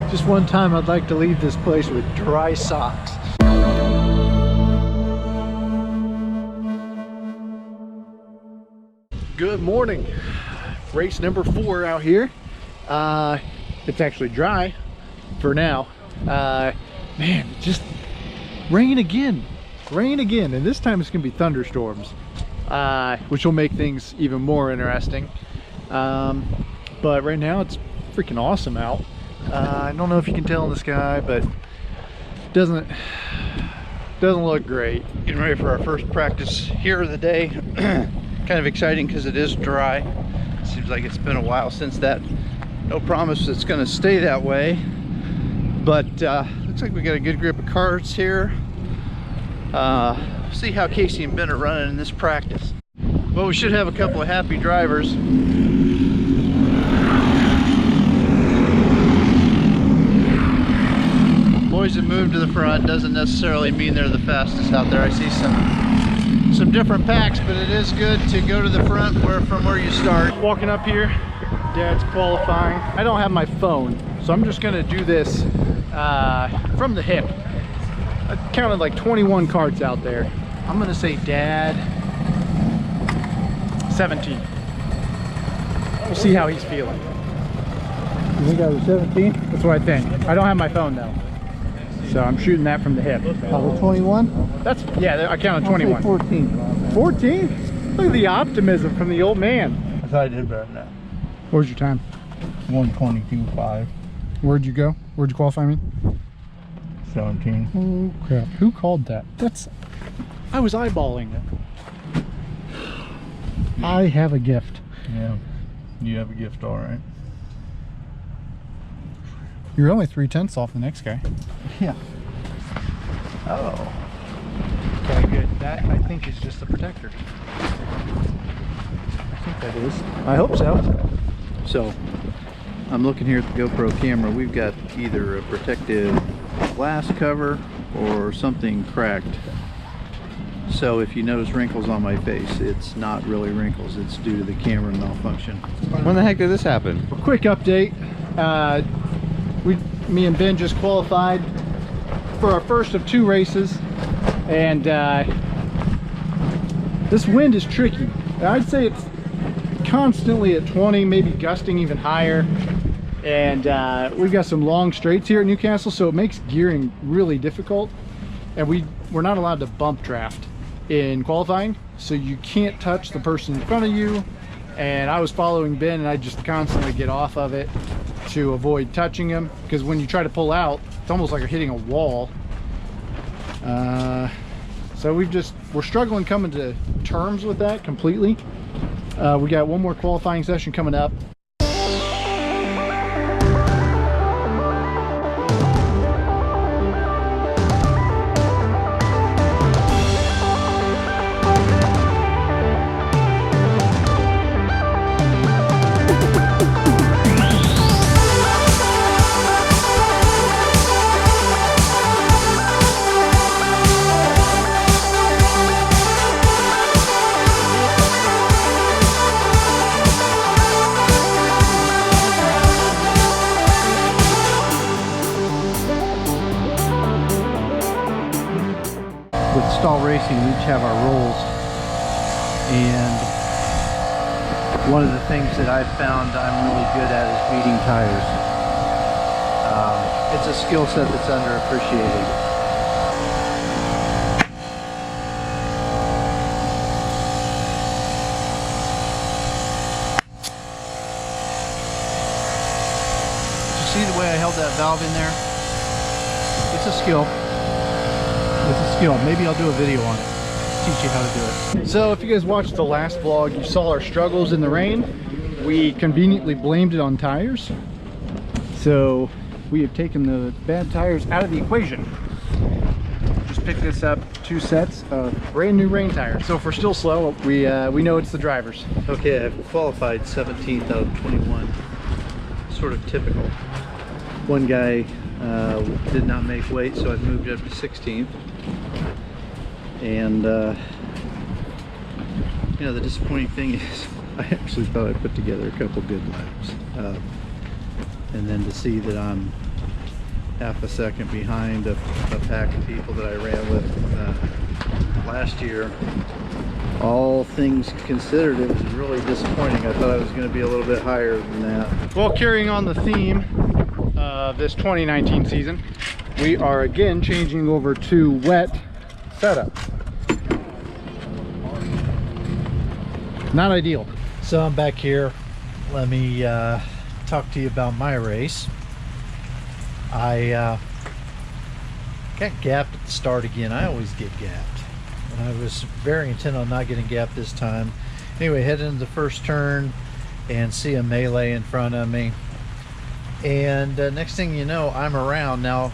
Just one time I'd like to leave this place with dry socks. Good morning. Race number 4 out here. It's actually dry for now. Man, just rain again. And this time it's gonna be thunderstorms, which will make things even more interesting. But right now it's freaking awesome out. I don't know if you can tell in the sky, but doesn't look great. Getting ready for our first practice here of the day. Kind of exciting because it is dry. Seems like it's been a while since that. No promise it's going to stay that way, but looks like we got a good group of karts here. See how Casey and Ben are running in this practice. Well, we should have a couple of happy drivers. Boys that move to the front doesn't necessarily mean they're the fastest out there. I see some different packs, but it is good to go to the front from where you start. Walking up here, Dad's qualifying. I don't have my phone, so I'm just gonna do this from the hip. I counted like 21 karts out there. I'm gonna say Dad 17. We'll see how he's feeling. You think I was 17? That's what I think. I don't have my phone though, so I'm shooting that from the hip. Oh, 21? That's, yeah, I counted 21. 14. 14? Look at the optimism from the old man. I thought I did better than that. What was your time? 1:22.5. Where'd you go? Where'd you qualify me? 17. Oh crap, who called that? I was eyeballing it. I have a gift. Yeah, you have a gift, all right. You're only 3/10 off the next guy. Yeah. Oh. Okay, good. That, I think, is just the protector. I think that is. I hope so. So, I'm looking here at the GoPro camera. We've got either a protective glass cover or something cracked. So if you notice wrinkles on my face, it's not really wrinkles. It's due to the camera malfunction. When the heck did this happen? Quick update. Me and Ben just qualified for our first of 2 races, and this wind is tricky. I'd say it's constantly at 20, maybe gusting even higher, and we've got some long straights here at Newcastle, so it makes gearing really difficult, and we're not allowed to bump draft in qualifying, so you can't touch the person in front of you. And I was following Ben, and I just constantly get off of it to avoid touching him, because when you try to pull out, it's almost like you're hitting a wall. So we're struggling coming to terms with that completely. We got one more qualifying session coming up. With Stahl Racing, we each have our roles, and one of the things that I've found I'm really good at is beating tires. It's a skill set that's underappreciated. Did you see the way I held that valve in there? It's a skill. It's a skill. Maybe I'll do a video on it, teach you how to do it. So if you guys watched the last vlog, you saw our struggles in the rain. We conveniently blamed it on tires. So we have taken the bad tires out of the equation. Just picked this up, 2 sets of brand new rain tires. So if we're still slow, we know it's the drivers. Okay, I've qualified 17th out of 21. Sort of typical. One guy did not make weight, so I've moved up to 16th. And you know, the disappointing thing is I actually thought I put together a couple good laps, and then to see that I'm half a second behind a pack of people that I ran with last year. All things considered, it was really disappointing. I thought I was going to be a little bit higher than that. Well, carrying on the theme of this 2019 season, we are again changing over to wet setup. Not ideal. So I'm back here. Let me talk to you about my race. I got gapped at the start again. I always get gapped, and I was very intent on not getting gapped this time. Anyway, head into the first turn and see a melee in front of me, and next thing you know, I'm around. Now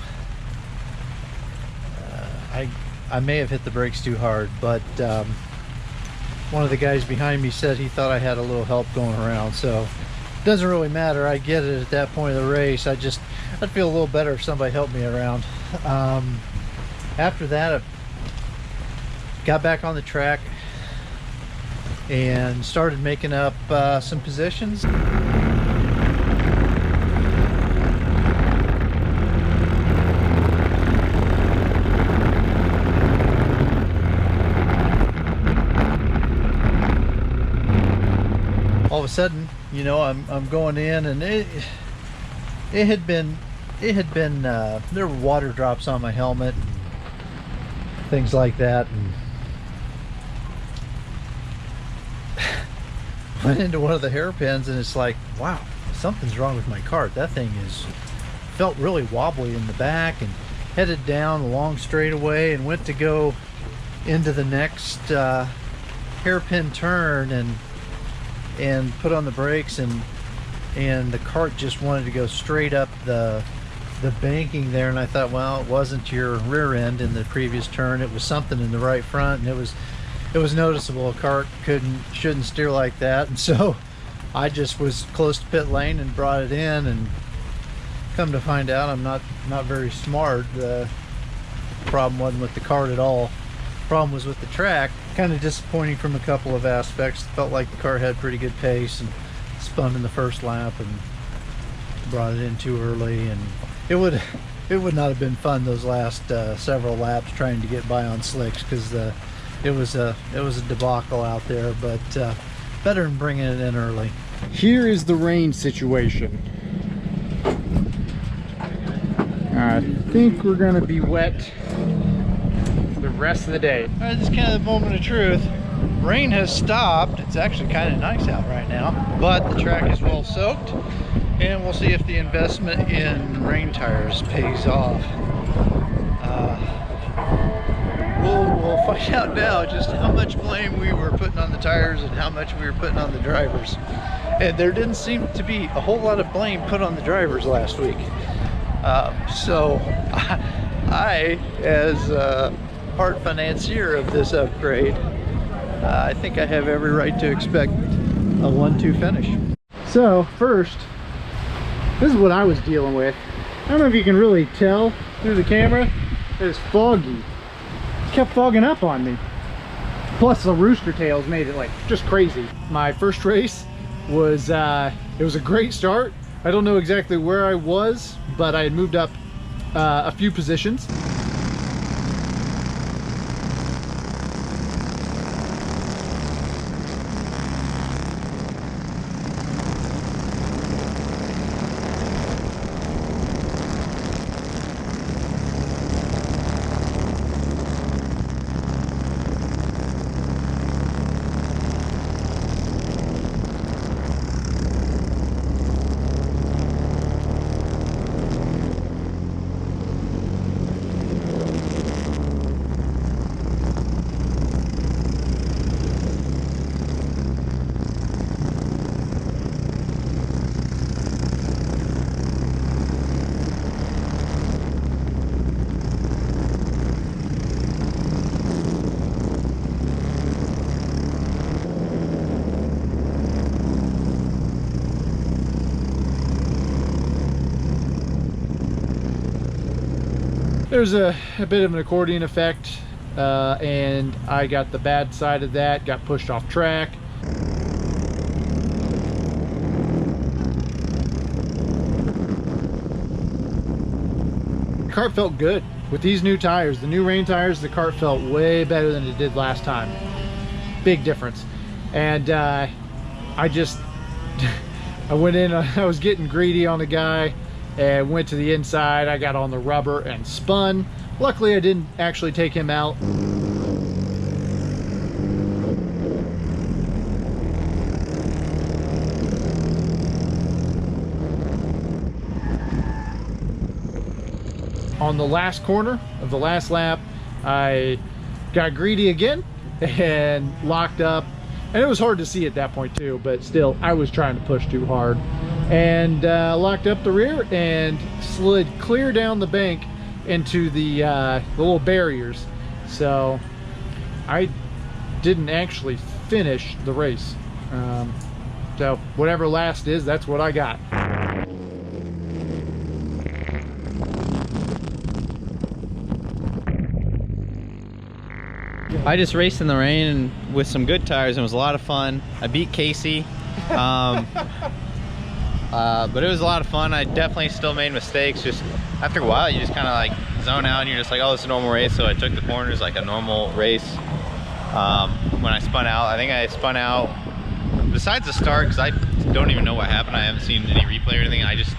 I may have hit the brakes too hard, but one of the guys behind me said he thought I had a little help going around, so it doesn't really matter. I get it at that point of the race. I'd feel a little better if somebody helped me around. After that, I got back on the track and started making up some positions. All of a sudden, you know, I'm going in, and it had been there were water drops on my helmet, things like that, and went into one of the hairpins, and it's like, wow, something's wrong with my kart. That thing felt really wobbly in the back, and headed down a long straightaway and went to go into the next hairpin turn and put on the brakes, and the kart just wanted to go straight up the banking there, and I thought, well, it wasn't your rear end in the previous turn, it was something in the right front, and it was noticeable. A kart shouldn't steer like that, and so I just was close to pit lane and brought it in, and come to find out I'm not very smart. The problem wasn't with the kart at all. The problem was with the track. Kind of disappointing from a couple of aspects. Felt like the car had pretty good pace and spun in the first lap and brought it in too early, and it would not have been fun those last several laps trying to get by on slicks, because it was a debacle out there, but better than bringing it in early. Here is the rain situation. I think we're gonna be wet the rest of the day. All right, this is kind of the moment of truth. Rain has stopped. It's actually kind of nice out right now, but the track is well soaked, and we'll see if the investment in rain tires pays off. We'll find out now just how much blame we were putting on the tires and how much we were putting on the drivers. And there didn't seem to be a whole lot of blame put on the drivers last week. So I, as part financier of this upgrade, I think I have every right to expect a 1-2 finish. So first, this is what I was dealing with. I don't know if you can really tell through the camera. It's foggy. It kept fogging up on me. Plus the rooster tails made it like just crazy. My first race was it was a great start. I don't know exactly where I was, but I had moved up a few positions. There's a bit of an accordion effect, and I got the bad side of that, got pushed off track. kart felt good. With these new tires, the new rain tires, the kart felt way better than it did last time. Big difference. And I went in, I was getting greedy on the guy and went to the inside. I got on the rubber and spun. Luckily, I didn't actually take him out. On the last corner of the last lap, I got greedy again and locked up. And it was hard to see at that point too, but still, I was trying to push too hard. And locked up the rear and slid clear down the bank into the little barriers. So I didn't actually finish the race. So whatever last is, that's what I got. I just raced in the rain and with some good tires, and it was a lot of fun. I beat Casey, but it was a lot of fun. I definitely still made mistakes. Just after a while, you just kind of like zone out and you're just like, oh, it's a normal race. So I took the corners like a normal race. When I spun out, I think I spun out, besides the start, because I don't even know what happened. I haven't seen any replay or anything. I just,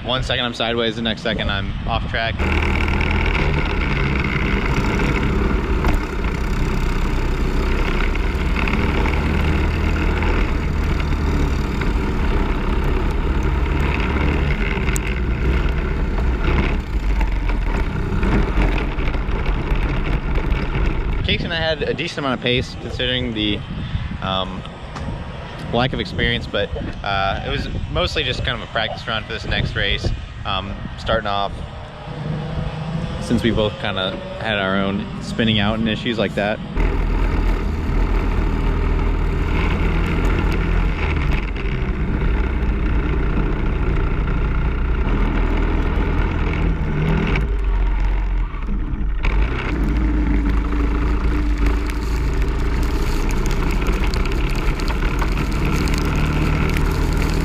1 second I'm sideways, the next second I'm off track. Casey and I had a decent amount of pace considering the lack of experience, but it was mostly just kind of a practice run for this next race. Starting off, since we both kind of had our own spinning out and issues like that.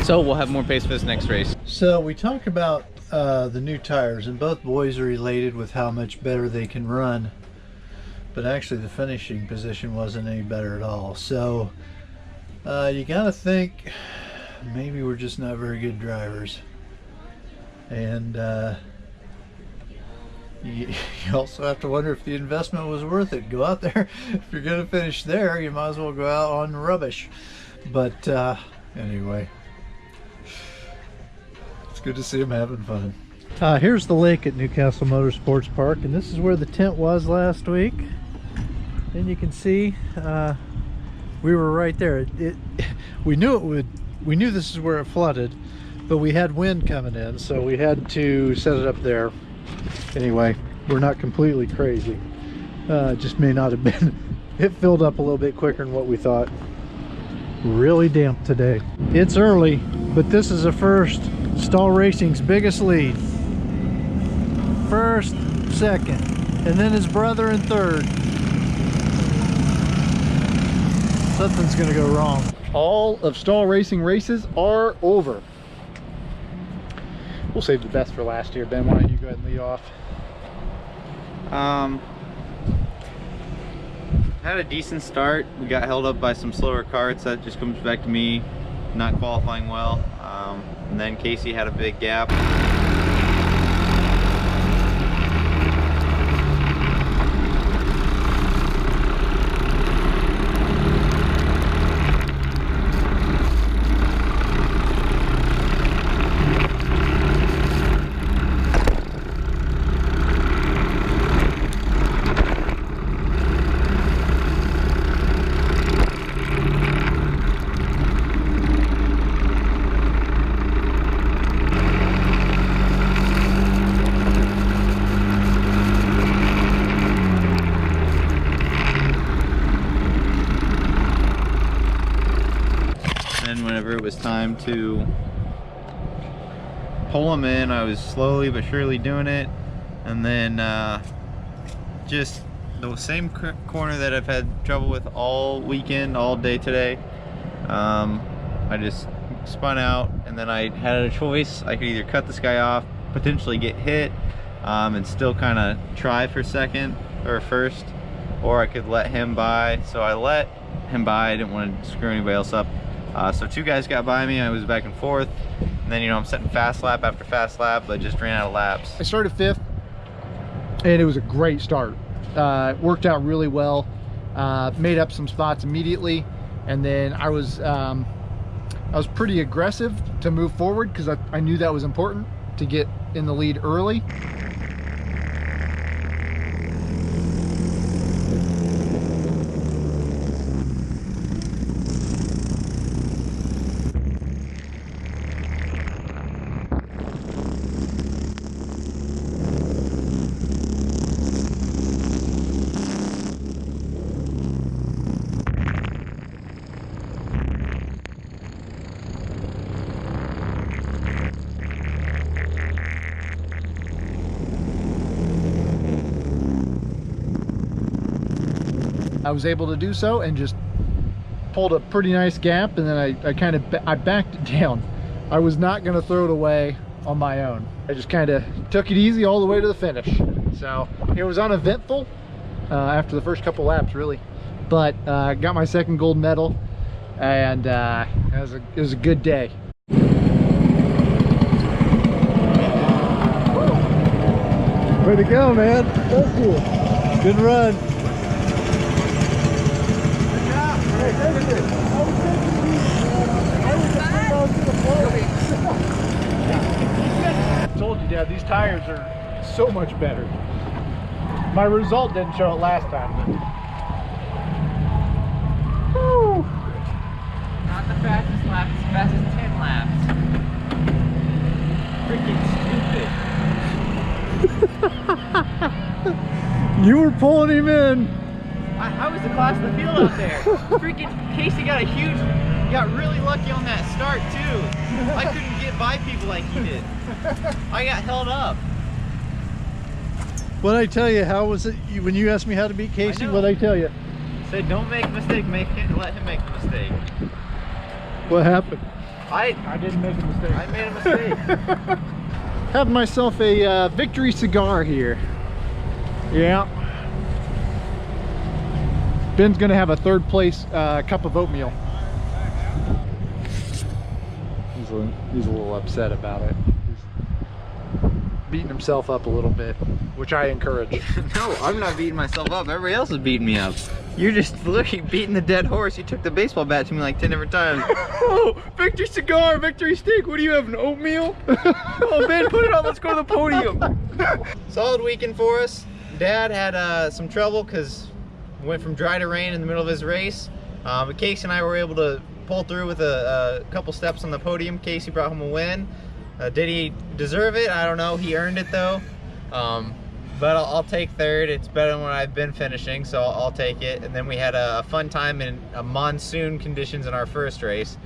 So we'll have more pace for this next race. So we talked about the new tires, and both boys are elated with how much better they can run, but actually the finishing position wasn't any better at all. So you gotta think maybe we're just not very good drivers, and you also have to wonder if the investment was worth it. Go out there, if you're gonna finish there, you might as well go out on rubbish. But anyway, good to see him having fun. Here's the lake at Newcastle Motorsports Park, and this is where the tent was last week. And you can see we were right there. We knew this is where it flooded, but we had wind coming in, so we had to set it up there. Anyway, we're not completely crazy. Just may not have been. It filled up a little bit quicker than what we thought. Really damp today. It's early, but this is a first. Stahl Racing's biggest lead. First, second, and then his brother in third. Something's gonna go wrong. All of Stahl Racing races are over. We'll save the best for last year. Ben, why don't you go ahead and lead off? Had a decent start. We got held up by some slower karts. That just comes back to me not qualifying well. And then Casey had a big gap. Whenever it was time to pull them in, I was slowly but surely doing it, and then just the same corner that I've had trouble with all weekend, all day today. I just spun out, and then I had a choice. I could either cut this guy off, potentially get hit, and still kind of try for second or first, or I could let him by. So I let him by. I didn't want to screw anybody else up. So 2 guys got by me. I was back and forth, and then, you know, I'm setting fast lap after fast lap, but just ran out of laps. I started 5th, and it was a great start. Worked out really well. Made up some spots immediately, and then I was pretty aggressive to move forward because I knew that was important to get in the lead early. I was able to do so and just pulled a pretty nice gap, and then I backed it down. I was not going to throw it away on my own. I just kind of took it easy all the way to the finish. So it was uneventful after the first couple laps, really, but got my second gold medal, and it was a good day. Way to go, man. Thank you. Good run. I told you, Dad, these tires are so much better. My result didn't show it last time, but... Woo. Not the fastest lap, it's the fastest 10 laps. Freaking stupid. You were pulling him in. I was the class of the field out there. Freaking Casey got really lucky on that start too. I couldn't get by people like he did. I got held up. What'd I tell you? How was it when you asked me how to beat Casey? What'd I tell you? Said don't make a mistake, let him make the mistake. What happened? I didn't make a mistake. I made a mistake. Have myself a victory cigar here. Yeah. Ben's gonna have a 3rd place cup of oatmeal. He's a little upset about it. He's beating himself up a little bit, which I encourage. No, I'm not beating myself up. Everybody else is beating me up. You're just beating the dead horse. You took the baseball bat to me like 10 different times. Oh, victory cigar, victory steak. What do you have, an oatmeal? Oh, Ben, put it on. Let's go to the podium. Solid weekend for us. Dad had some trouble because went from dry to rain in the middle of his race. But Casey and I were able to pull through with a couple steps on the podium. Casey brought home a win. Did he deserve it? I don't know. He earned it though. But I'll take 3rd. It's better than what I've been finishing, so I'll take it. And then we had a fun time in monsoon conditions in our first race.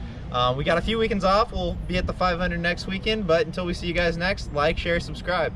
We got a few weekends off. We'll be at the 500 next weekend, but until we see you guys next, like, share, subscribe.